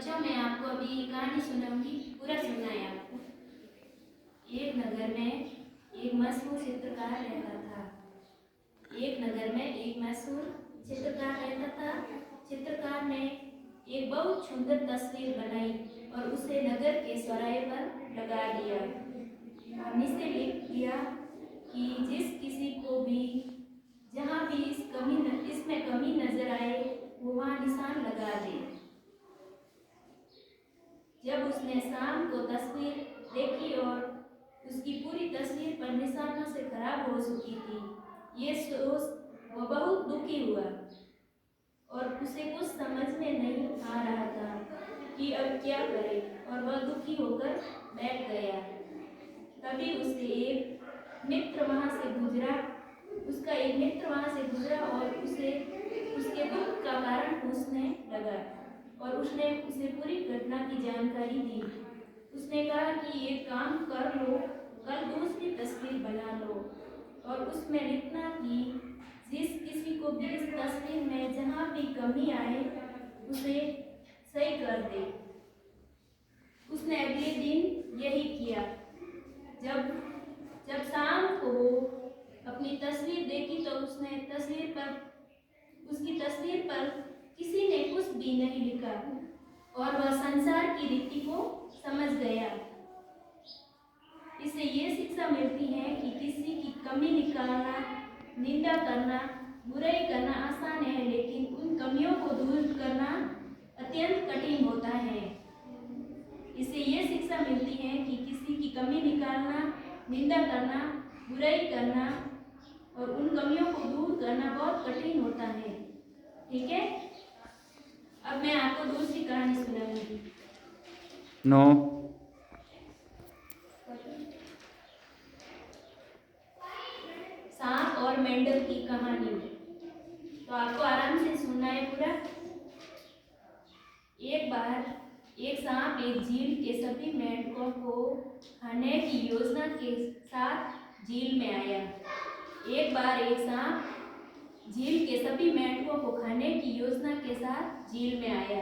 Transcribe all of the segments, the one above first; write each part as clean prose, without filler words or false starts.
बच्चों, मैं आपको अभी कहानी सुनाऊंगी, पूरा सुनना है आपको। एक नगर में एक मशहूर चित्रकार रहता था। एक नगर में एक मशहूर चित्रकार रहता था। चित्रकार ने एक बहुत सुंदर तस्वीर बनाई और उसे नगर के चौराहे पर लगा दिया और नीचे लिख दिया कि जिस किसी को भी जहाँ भी इसमें कमी नजर आए वो वहाँ निशान लगा दे। जब उसने शाम को तस्वीर देखी और उसकी पूरी तस्वीर पर निशानों से खराब हो चुकी थी, ये सोच वो बहुत दुखी हुआ और उसे कुछ समझ में नहीं आ रहा था कि अब क्या करे, और वह दुखी होकर बैठ गया। तभी उससे एक मित्र वहाँ से गुजरा उसका एक मित्र वहाँ से गुजरा और उसे उसके दुख का कारण पूछने लगा और उसने उसे पूरी घटना की जानकारी दी। उसने कहा कि एक काम कर लो, कल दूसरी तस्वीर बना लो और उसमें लिखना कि जिस किसी को भी इस तस्वीर में जहाँ भी कमी आए उसे सही कर दे। उसने अगले दिन यही किया। जब शाम को वो अपनी तस्वीर देखी तो उसकी तस्वीर पर किसी ने कुछ भी नहीं लिखा और वह संसार की रीति को समझ गया। इससे ये शिक्षा मिलती है कि किसी की कमी निकालना, निंदा करना, बुराई करना आसान है, लेकिन उन कमियों को दूर करना अत्यंत कठिन होता है। इससे ये शिक्षा मिलती है कि किसी की कमी निकालना, निंदा करना, बुराई करना और उन कमियों को दूर करना बहुत कठिन होता है। ठीक है, अब मैं आपको दूसरी कहानी सुनाऊंगी। नो सांप और मेंढक की कहानी। तो आपको आराम से सुनना है पूरा। एक बार एक सांप एक झील के सभी मेंढकों को खाने की योजना के साथ झील में आया। एक बार एक सांप झील के सभी मेंढकों को खाने की योजना के साथ झील में आया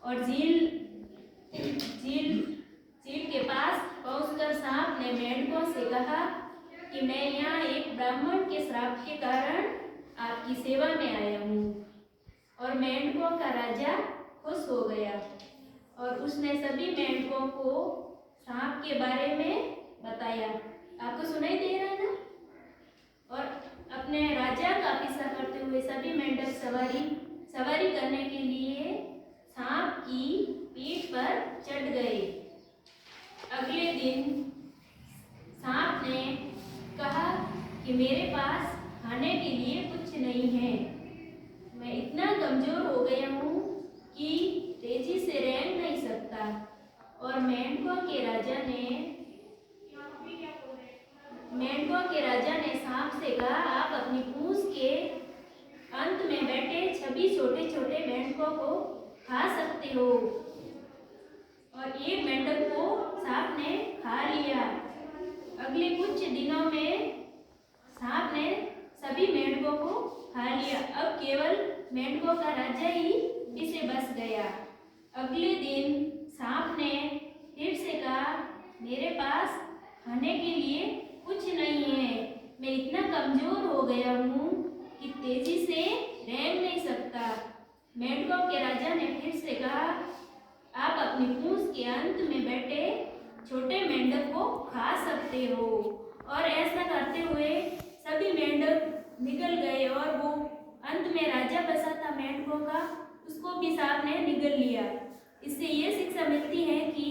और झील के पास पहुंचकर सांप ने मेंढकों से कहा कि मैं यहाँ एक ब्राह्मण के श्राप के कारण आपकी सेवा में आया हूँ। और मेंढकों का राजा खुश हो गया और उसने सभी मेंढकों को सांप के बारे में बताया। आपको सुनाई दे रहा है ना? और अपने राजा का पीछा करते हुए सभी मेंढक सवारी करने के लिए सांप की पीठ पर चढ़ गए। अगले दिन सांप ने कहा कि मेरे पास खाने के लिए कुछ नहीं है, मैं इतना कमजोर हो गया हूँ कि तेजी से रेंग नहीं सकता। और मेंढकों के राजा ने सांप से कहा, आप अपनी पूंछ के अंत में बैठे सभी छोटे छोटे मेंढकों को खा सकते हो। और एक मेंढक को सांप ने खा लिया। अगले कुछ दिनों में सांप ने सभी मेंढकों को खा लिया। अब केवल मेंढकों का राजा ही पीछे बच गया। अगले दिन सांप ने फिर से कहा, मेरे पास खाने के लिए कुछ नहीं है, मैं इतना कमजोर हो गया हूँ कि तेजी से रेंग नहीं सकता। मेंढकों के राजा ने फिर से कहा, आप अपनी पूंछ के अंत में बैठे छोटे मेंढक को खा सकते हो। और ऐसा करते हुए सभी मेंढक निकल गए और वो अंत में राजा बचा था मेंढकों का, उसको भी सांप ने निगल लिया। इससे ये शिक्षा मिलती है कि